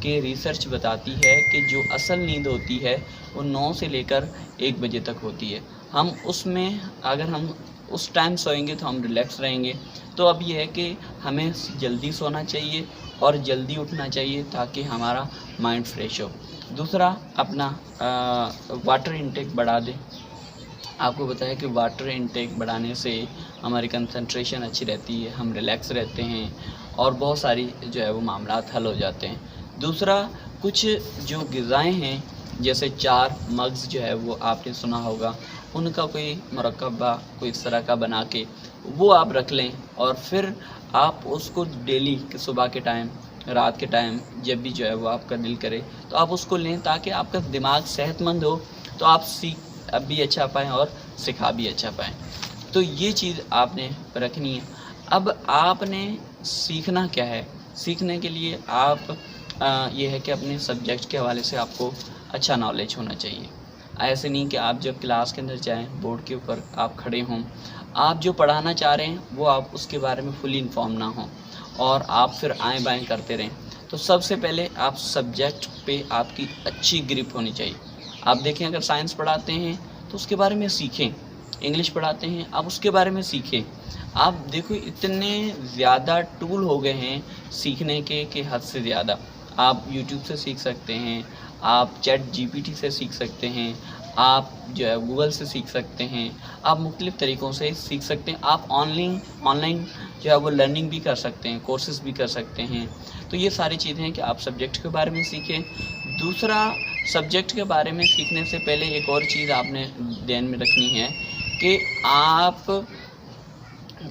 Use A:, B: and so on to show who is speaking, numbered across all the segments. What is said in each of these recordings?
A: کہ ریسرچ بتاتی ہے کہ جو اصل نیند ہوتی ہے وہ 9 سے لے کر 1 بجے تک ہوتی ہے. ہم اس میں اگر ہم اس ٹائم سوئیں گے تو ہم ریلیکس رہیں گے. تو اب یہ ہے کہ ہمیں جلدی سونا چاہیے اور جلدی اٹھنا چاہیے تاکہ ہمارا مائنڈ فریش ہو. دوسرا اپنا واٹر انٹیک بڑھا دیں. آپ کو بتایا کہ واٹر انٹیک بڑھانے سے ہماری کنسنٹریشن اچھی رہتی ہے, ہم ریلیکس رہتے ہیں اور بہت ساری جو ہے وہ معاملات حل ہو جاتے ہیں. دوسرا کچھ جو غذائیں ہیں جیسے 4 مگز جو ہے وہ آپ نے سنا ہوگا, ان کا کوئی مرکبہ کوئی اس طرح کا بنا کے وہ آپ رکھ لیں اور پھر آپ اس کو ڈیلی صبح کے ٹائم رات کے ٹائم جب بھی جو ہے وہ آپ کا دل کرے تو آپ اس کو لیں تاکہ آپ کا دماغ صحت مند ہو تو آپ سیکھ بھی اچھا پائیں اور سکھا بھی اچھا پائیں. تو یہ چیز آپ نے رکھنی ہے. اب آپ نے سیکھنا کیا ہے؟ سیکھنے کے لیے آپ یہ ہے کہ اپنے سبجیکٹ کے حوالے سے آپ کو اچھا نالج ہونا چاہیے. ایسے نہیں کہ آپ جب کلاس کے اندر جائیں بورڈ کے اوپر آپ کھڑے ہوں, آپ جو پڑھانا چاہ رہے ہیں وہ آپ اس کے بارے میں فلی انفارم نہ ہوں اور آپ پھر آئیں بائیں کرتے رہیں. تو سب سے پہلے آپ سبجیکٹ پہ آپ کی اچھی گرپ ہونی چاہیے. آپ دیکھیں اگر سائنس پڑھاتے ہیں تو اس کے بارے میں سیکھیں, انگلش پڑھاتے ہیں آپ اس کے بارے میں سیکھیں. آپ دیکھو اتنے زیادہ ٹول ہو گئے ہیں سیکھنے کے کہ حد سے زیادہ. آپ یوٹیوب سے سیکھ سکتے ہیں, آپ چیٹ جی پی ٹی سے سیکھ سکتے ہیں, آپ جو ہے گوگل سے سیکھ سکتے ہیں, آپ مختلف طریقوں سے سیکھ سکتے ہیں. آپ آن لائن جو ہے وہ لرننگ بھی کر سکتے ہیں, کورسز بھی کر سکتے ہیں. تو یہ ساری چیزیں ہیں کہ آپ سبجیکٹ کے بارے میں سیکھیں. دوسرا سبجیکٹ کے بارے میں سیکھنے سے پہلے ایک اور چیز آپ نے دھیان میں رکھنی ہے کہ آپ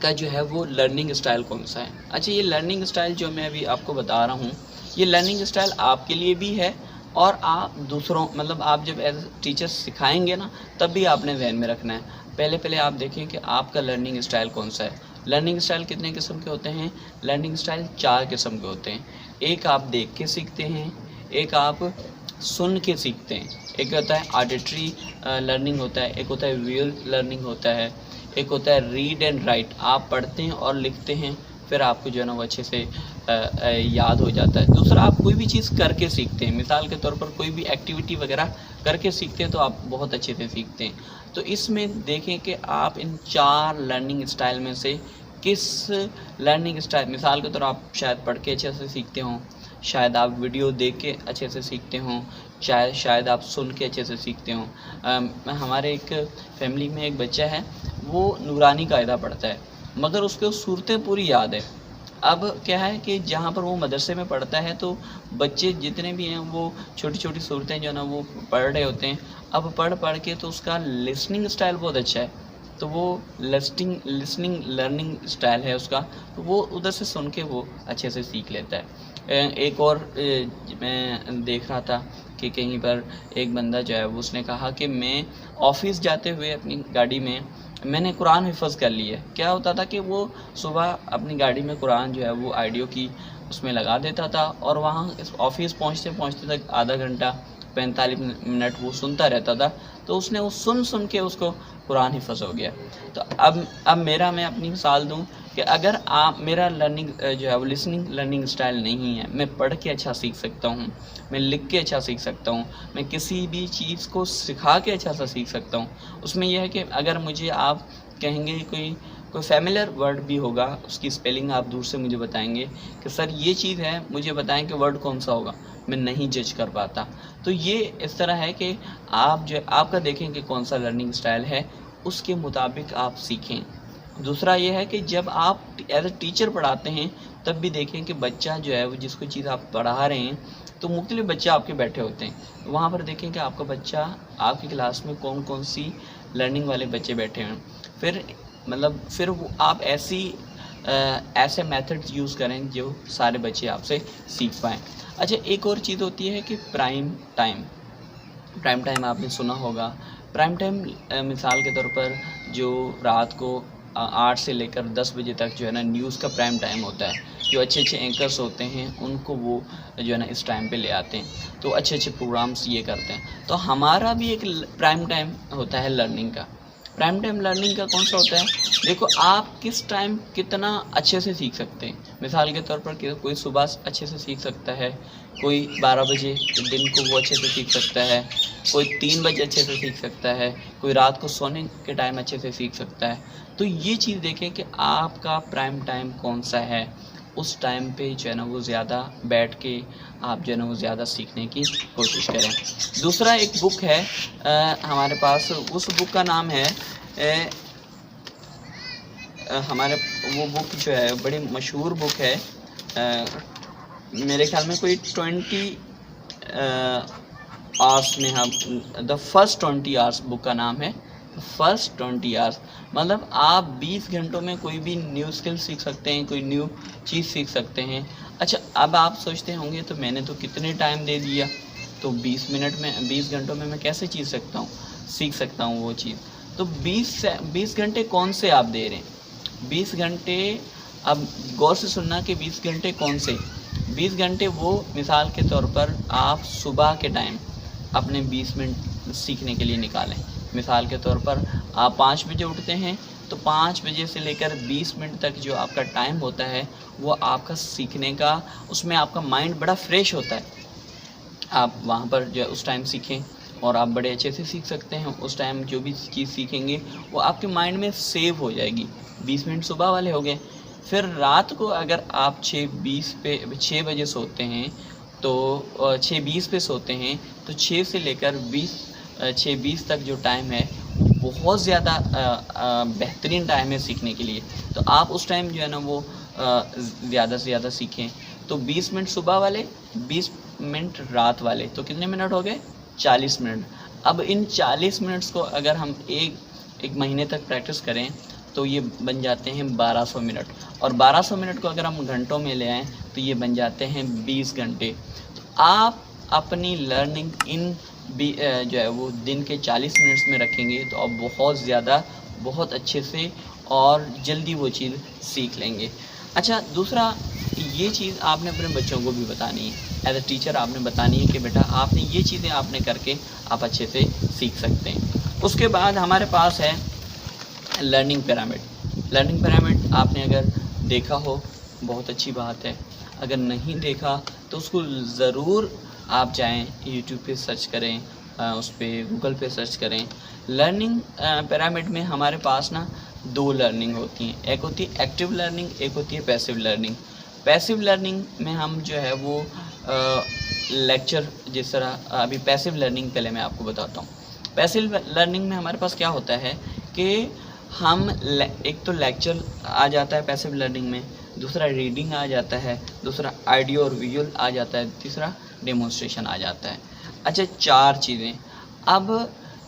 A: کا جو ہے وہ لرننگ اسٹائل کون سا ہے. اچھا, یہ لرننگ اسٹائل جو میں ابھی آپ کو بتا رہا ہوں یہ لرننگ اسٹائل آپ کے لیے بھی ہے اور آپ دوسروں آپ جب ایز ٹیچر سکھائیں گے نا تب بھی آپ نے ذہن میں رکھنا ہے. پہلے آپ دیکھیں کہ آپ کا لرننگ اسٹائل کون سا ہے. لرننگ اسٹائل کتنے قسم کے ہوتے ہیں؟ لرننگ اسٹائل 4 قسم کے ہوتے ہیں. ایک آپ دیکھ کے سیکھتے ہیں, ایک آپ سن کے سیکھتے ہیں, ایک ہوتا ہے آڈیٹری لرننگ ہوتا ہے, ایک ہوتا ہے ویژول لرننگ ہوتا ہے, ایک ہوتا ہے ریڈ اینڈ رائٹ, آپ پڑھتے ہیں اور لکھتے ہیں پھر آپ کو جو ہے نا وہ اچھے سے یاد ہو جاتا ہے. دوسرا آپ کوئی بھی چیز کر کے سیکھتے ہیں, مثال کے طور پر کوئی بھی ایکٹیویٹی وغیرہ کر کے سیکھتے ہیں تو آپ بہت اچھے سے سیکھتے ہیں. تو اس میں دیکھیں کہ آپ ان 4 لرننگ اسٹائل میں سے کس لرننگ اسٹائل, مثال کے طور آپ شاید پڑھ کے اچھے سے سیکھتے ہوں, شاید آپ ویڈیو دیکھ کے اچھے سے سیکھتے ہوں, شاید آپ سن کے اچھے سے سیکھتے ہوں. ہمارے ایک فیملی میں ایک بچہ ہے وہ نورانی قاعدہ پڑھتا ہے مگر اس کو صورتیں پوری یاد ہے. اب کیا ہے کہ جہاں پر وہ مدرسے میں پڑھتا ہے تو بچے جتنے بھی ہیں وہ چھوٹی چھوٹی صورتیں جو ہے نا وہ پڑھ رہے ہوتے ہیں. اب پڑھ کے تو اس کا لسننگ اسٹائل بہت اچھا ہے تو وہ لسننگ لرننگ اسٹائل ہے اس کا, تو وہ ادھر سے سن کے وہ اچھے سے سیکھ لیتا ہے. ایک اور میں دیکھ رہا تھا کہ کہیں پر ایک بندہ جو ہے اس نے کہا کہ میں آفس جاتے ہوئے اپنی گاڑی میں نے قرآن حفظ کر لی ہے. کیا ہوتا تھا کہ وہ صبح اپنی گاڑی میں قرآن جو ہے وہ آڈیو کی اس میں لگا دیتا تھا اور وہاں آفس پہنچتے تک آدھا گھنٹہ 45 منٹ وہ سنتا رہتا تھا. تو اس نے وہ سن کے اس کو قرآن حفظ ہو گیا. تو اب میں اپنی مثال دوں کہ اگر آپ میرا لرننگ جو ہے وہ لسننگ لرننگ اسٹائل نہیں ہے, میں پڑھ کے اچھا سیکھ سکتا ہوں, میں لکھ کے اچھا سیکھ سکتا ہوں, میں کسی بھی چیز کو سکھا کے اچھا سا سیکھ سکتا ہوں. اس میں یہ ہے کہ اگر مجھے آپ کہیں گے کوئی فیملیئر ورڈ بھی ہوگا اس کی اسپیلنگ آپ دور سے مجھے بتائیں گے کہ سر یہ چیز ہے, مجھے بتائیں کہ ورڈ کون سا ہوگا, میں نہیں جج کر پاتا. تو یہ اس طرح ہے کہ آپ کا دیکھیں کہ کون سا لرننگ اسٹائل ہے, اس کے مطابق آپ سیکھیں. دوسرا یہ ہے کہ جب آپ ایز اے ٹیچر پڑھاتے ہیں تب بھی دیکھیں کہ بچہ جو ہے وہ جس کو چیز آپ پڑھا رہے ہیں تو مختلف بچے آپ کے بیٹھے ہوتے ہیں, وہاں پر دیکھیں کہ آپ کا بچہ آپ کی کلاس میں کون سی لرننگ والے بچے بیٹھے ہیں. پھر وہ آپ ایسے میتھڈ یوز کریں جو سارے بچے آپ سے سیکھ پائیں. اچھا, ایک اور چیز ہوتی ہے کہ پرائم ٹائم آپ نے سنا ہوگا. پرائم ٹائم مثال کے طور پر جو رات کو 8 سے لے کر 10 بجے تک جو ہے نا نیوز کا پرائم ٹائم ہوتا ہے, جو اچھے اینکرز ہوتے ہیں ان کو وہ جو ہے نا اس ٹائم پہ لے آتے ہیں تو اچھے پروگرامز یہ کرتے ہیں. تو ہمارا بھی ایک پرائم ٹائم ہوتا ہے لرننگ کا. پرائم ٹائم لرننگ کا کون سا ہوتا ہے؟ دیکھو آپ کس ٹائم کتنا اچھے سے سیکھ سکتے ہیں. مثال کے طور پر کوئی صبح اچھے سے سیکھ سکتا ہے، کوئی 12 بجے دن کو وہ اچھے سے سیکھ سکتا ہے، کوئی 3 بجے اچھے سے سیکھ سکتا ہے، کوئی رات کو سونے کے ٹائم اچھے سے سیکھ سکتا ہے۔ تو یہ چیز دیکھیں کہ آپ کا پرائم ٹائم کون سا ہے، اس ٹائم پہ جو ہے نا وہ زیادہ بیٹھ کے آپ جو ہے نا وہ زیادہ سیکھنے کی کوشش کریں۔ دوسرا ایک بک ہے ہمارے پاس، اس بک کا نام ہے ہمارے وہ بک جو ہے بڑی مشہور بک ہے، میرے خیال میں کوئی 20 آورس میں ہم دا فرسٹ 20 آورس بک کا نام ہے، فرسٹ 20 آورس، مطلب آپ 20 گھنٹوں میں کوئی بھی نیو اسکل سیکھ سکتے ہیں، کوئی نیو چیز سیکھ سکتے ہیں۔ اچھا اب آپ سوچتے ہوں گے تو میں نے تو کتنے ٹائم دے دیا، تو 20 گھنٹوں میں کیسے سیکھ سکتا ہوں وہ چیز۔ تو 20 گھنٹے کون سے آپ دے رہے ہیں؟ 20 گھنٹے، اب غور سے سننا کہ 20 گھنٹے کون سے؟ 20 گھنٹے وہ مثال کے طور پر آپ صبح کے ٹائم اپنے 20 منٹ سیکھنے کے لیے نکالیں۔ مثال کے طور پر آپ 5 بجے اٹھتے ہیں تو 5 بجے سے لے کر 20 منٹ تک جو آپ کا ٹائم ہوتا ہے وہ آپ کا سیکھنے کا، اس میں آپ کا مائنڈ بڑا فریش ہوتا ہے۔ آپ وہاں پر جو اس ٹائم سیکھیں اور آپ بڑے اچھے سے سیکھ سکتے ہیں۔ اس ٹائم جو بھی چیز سیکھیں گے وہ آپ کے مائنڈ میں سیو ہو جائے گی۔ 20 منٹ صبح والے ہو گئے۔ پھر رات کو اگر آپ 6 بجے سوتے ہیں تو 6:20 پہ سوتے ہیں تو 6 سے لے کر 6:20 تک جو ٹائم ہے وہ بہت زیادہ بہترین ٹائم ہے سیکھنے کے لیے۔ تو آپ اس ٹائم جو ہے نا وہ زیادہ سے زیادہ سیکھیں۔ تو 20 منٹ صبح والے، 20 منٹ رات والے، تو کتنے منٹ ہو گئے؟ 40 منٹ۔ اب ان 40 منٹس کو اگر ہم ایک مہینے تک پریکٹس کریں تو یہ بن جاتے ہیں 1200 منٹ، اور 1200 منٹ کو اگر ہم گھنٹوں میں لے آئیں تو یہ بن جاتے ہیں 20 گھنٹے۔ تو آپ اپنی لرننگ جو ہے وہ دن کے 40 منٹس میں رکھیں گے تو آپ بہت اچھے سے اور جلدی وہ چیز سیکھ لیں گے۔ اچھا دوسرا، یہ چیز آپ نے اپنے بچوں کو بھی بتانی ہے، ایز اے ٹیچر آپ نے بتانی ہے کہ بیٹا آپ نے یہ چیزیں آپ نے کر کے آپ اچھے سے سیکھ سکتے ہیں۔ اس کے بعد ہمارے پاس ہے لرننگ پیرامڈ۔ لرننگ پیرامڈ آپ نے اگر دیکھا ہو بہت اچھی بات ہے، اگر نہیں دیکھا تو اس کو ضرور آپ جائیں یوٹیوب پہ سرچ کریں، اس پہ گوگل پہ سرچ کریں۔ لرننگ پیرامڈ میں ہمارے پاس نا 2 لرننگ ہوتی ہیں، ایک ہوتی ہے ایکٹیو لرننگ، ایک ہوتی ہے پیسیو لرننگ۔ پیسیو لرننگ میں ہم جو ہے وہ لیکچر، جس طرح ابھی پیسیو لرننگ پہلے میں آپ کو بتاتا ہوں۔ پیسیو لرننگ میں ہمارے پاس کیا ہوتا ہے کہ ہم ایک تو لیکچر آ جاتا ہے پیسیو لرننگ میں، دوسرا ریڈنگ آ جاتا ہے، دوسرا آڈیو اور ویژول آ جاتا ہے، تیسرا ڈیمونسٹریشن آ جاتا ہے۔ اچھا 4 چیزیں۔ اب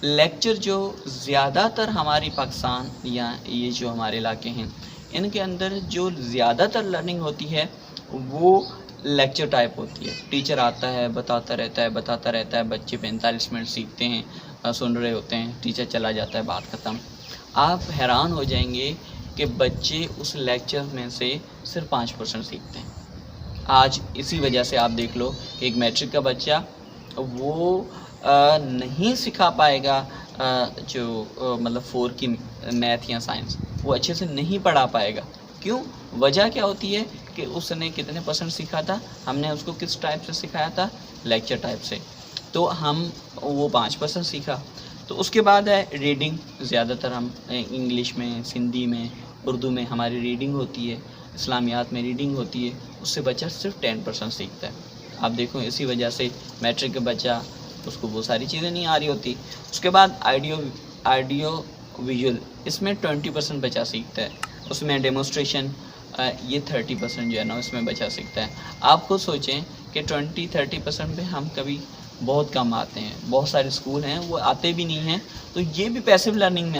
A: لیکچر جو زیادہ تر ہماری پاکستان یا یہ جو ہمارے علاقے ہیں ان کے اندر جو زیادہ تر لرننگ ہوتی ہے وہ لیکچر ٹائپ ہوتی ہے۔ ٹیچر آتا ہے بتاتا رہتا ہے، بچے 45 منٹ سیکھتے ہیں، سن رہے ہوتے ہیں، ٹیچر چلا جاتا ہے، بات ختم۔ آپ حیران ہو جائیں گے کہ بچے اس لیکچر میں سے صرف 5% سیکھتے ہیں۔ آج اسی وجہ سے آپ دیکھ لو کہ ایک میٹرک کا بچہ وہ نہیں سکھا پائے گا، جو مطلب 4 کی میتھ یا سائنس وہ اچھے سے نہیں پڑھا پائے گا۔ کیوں؟ وجہ کیا ہوتی ہے کہ اس نے کتنے % سیکھا تھا، ہم نے اس کو کس ٹائپ سے سکھایا تھا؟ لیکچر ٹائپ سے۔ تو ہم وہ 5% سیکھا۔ تو اس کے بعد ہے ریڈنگ۔ زیادہ تر ہم انگلش میں، سندھی میں، اردو میں ہماری ریڈنگ ہوتی ہے، اسلامیات میں ریڈنگ ہوتی ہے، اس سے بچہ صرف 10% سیکھتا ہے۔ آپ دیکھو اسی وجہ سے میٹرک کا بچہ اس کو وہ ساری چیزیں نہیں آ رہی ہوتی۔ اس کے بعد آڈیو ویژول، اس میں 20% بچہ سیکھتا ہے، اس میں ڈیمونسٹریشن یہ 30% جو ہے نا اس میں بچہ سیکھتا ہے۔ آپ خود سوچیں کہ 20-30% پہ ہم کبھی بہت کم آتے ہیں، بہت سارے اسکول ہیں وہ آتے بھی نہیں ہیں، تو یہ بھی پیسیو لرننگ میں